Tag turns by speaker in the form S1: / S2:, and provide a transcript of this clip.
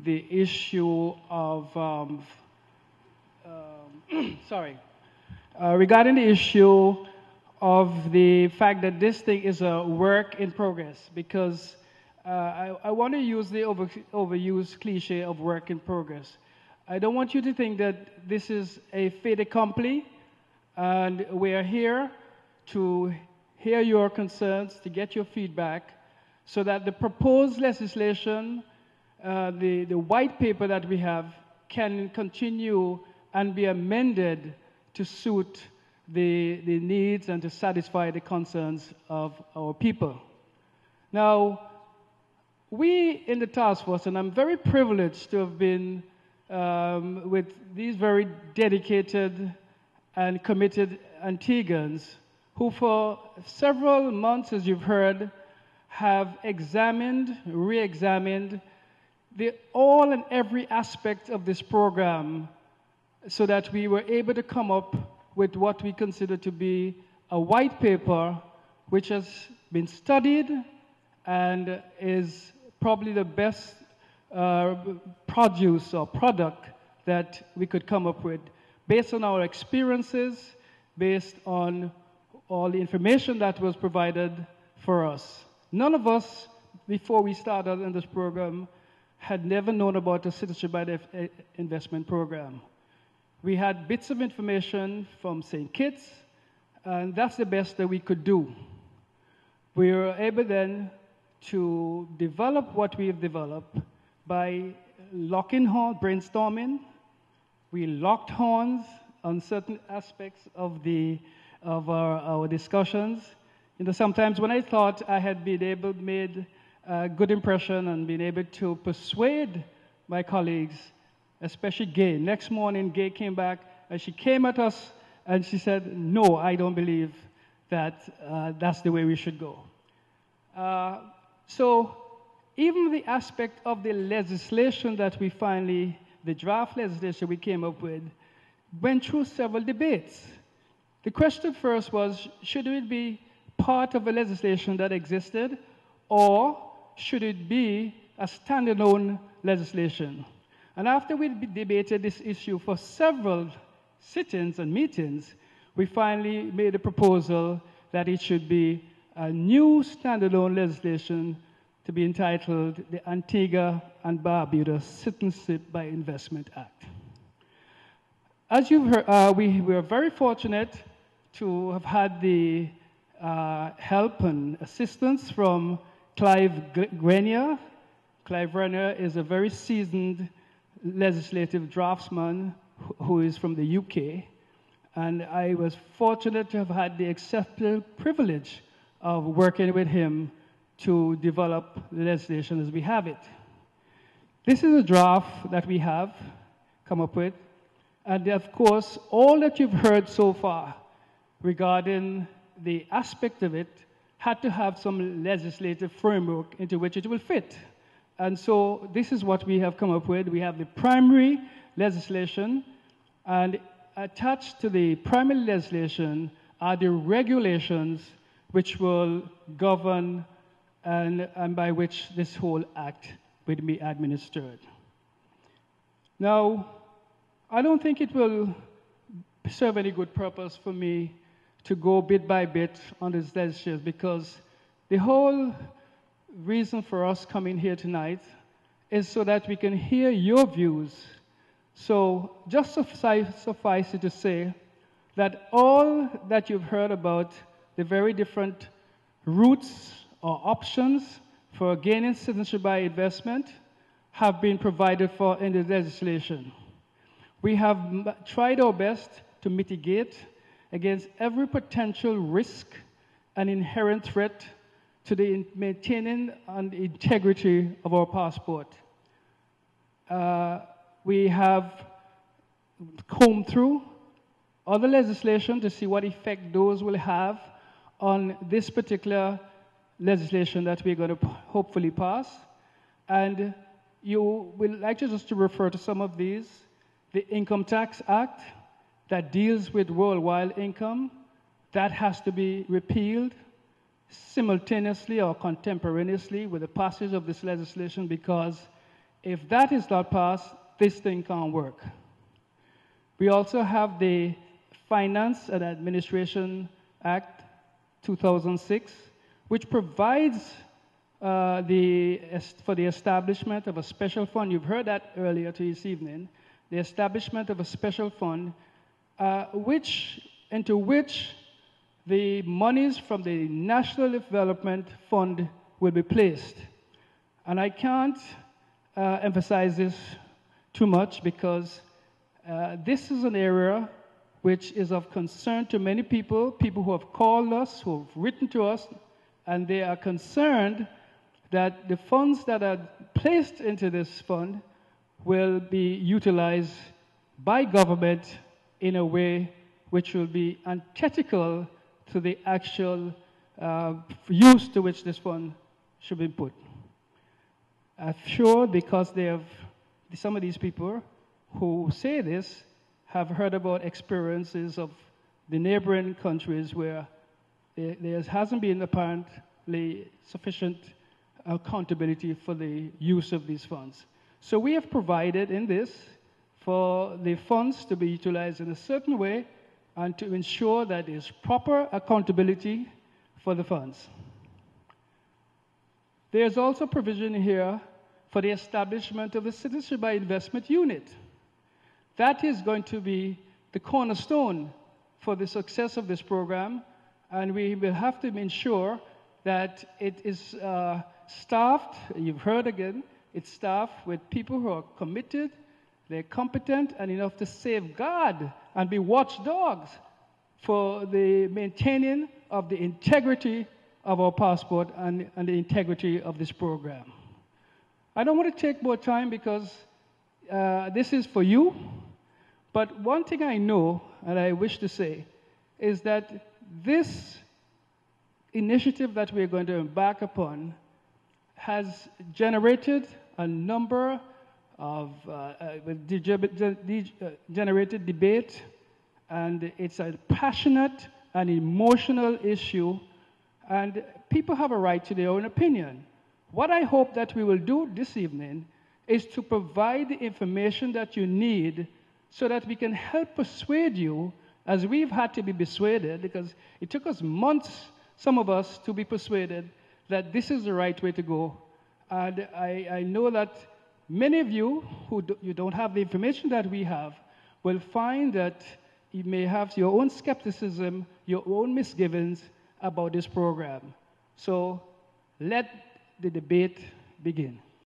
S1: the issue of, regarding the issue of the fact that this thing is a work in progress, because I want to use the overused cliche of work in progress. I don't want you to think that this is a fait accompli, and we are here to hear your concerns, to get your feedback, so that the proposed legislation, the white paper that we have, can continue and be amended to suit the needs and to satisfy the concerns of our people. Now, we in the task force, and I'm very privileged to have been with these very dedicated and committed Antiguans who for several months, as you've heard, have examined, re-examined all and every aspect of this program so that we were able to come up with what we consider to be a white paper which has been studied and is probably the best produce or product that we could come up with based on our experiences, based on all the information that was provided for us. None of us, before we started in this program, had never known about the Citizenship by Investment program. We had bits of information from St. Kitts, and that's the best that we could do. We were able then to develop what we have developed by locking horns, brainstorming. We locked horns on certain aspects of our discussions. You know, sometimes when I thought I had made a good impression and been able to persuade my colleagues, especially Gay. Next morning, Gay came back and she came at us and she said, no, I don't believe that that's the way we should go. So even the aspect of the legislation that we finally, the draft legislation we came up with, went through several debates. The question first was, should it be part of a legislation that existed, or should it be a standalone legislation? And after we debated this issue for several sit-ins and meetings, we finally made a proposal that it should be a new standalone legislation to be entitled the Antigua and Barbuda Citizenship by Investment Act. As you've heard, we were very fortunate to have had the help and assistance from Clive Grenier. Clive Grenier is a very seasoned legislative draftsman who is from the UK, and I was fortunate to have had the exceptional privilege of working with him to develop the legislation as we have it. This is a draft that we have come up with, and of course, all that you've heard so far regarding the aspect of it had to have some legislative framework into which it will fit. And so this is what we have come up with. We have the primary legislation, and attached to the primary legislation are the regulations which will govern and by which this whole act will be administered. Now, I don't think it will serve any good purpose for me to go bit by bit on this legislation, because the whole reason for us coming here tonight is so that we can hear your views. So just suffice it to say that all that you've heard about the very different routes or options for gaining citizenship by investment have been provided for in the legislation. We have tried our best to mitigate against every potential risk and inherent threat to the maintaining and integrity of our passport. We have combed through other legislation to see what effect those will have on this particular legislation that we're going to hopefully pass. And you will like just to refer to some of these. The Income Tax Act that deals with worldwide income, that has to be repealed simultaneously or contemporaneously with the passage of this legislation, because If that is not passed, this thing can't work. We also have the Finance and Administration Act 2006, which provides for the establishment of a special fund. You've heard that earlier this evening. The establishment of a special fund, into which the monies from the National Development Fund will be placed. And I can't emphasize this too much because this is an area which is of concern to many people, people who have called us, who have written to us, and they are concerned that the funds that are placed into this fund will be utilized by government in a way which will be antithetical to the actual use to which this fund should be put. I'm sure because some of these people who say this have heard about experiences of the neighboring countries where there hasn't been apparently sufficient accountability for the use of these funds. So we have provided in this for the funds to be utilized in a certain way and to ensure that there is proper accountability for the funds. There's also provision here for the establishment of the Citizenship by Investment Unit. That is going to be the cornerstone for the success of this program, and we will have to ensure that it is staffed, you've heard again, it's staffed with people who are committed, they're competent and enough to safeguard and be watchdogs for the maintaining of the integrity of our passport and the integrity of this program. I don't want to take more time because this is for you, but one thing I know and I wish to say is that this initiative that we're going to embark upon has generated a number of generated debate, and it's a passionate and emotional issue, and people have a right to their own opinion. What I hope that we will do this evening is to provide the information that you need so that we can help persuade you, as we've had to be persuaded, because it took us months, some of us, to be persuaded that this is the right way to go. And I know that many of you who you don't have the information that we have will find that you may have your own skepticism, your own misgivings about this program. So let the debate begin.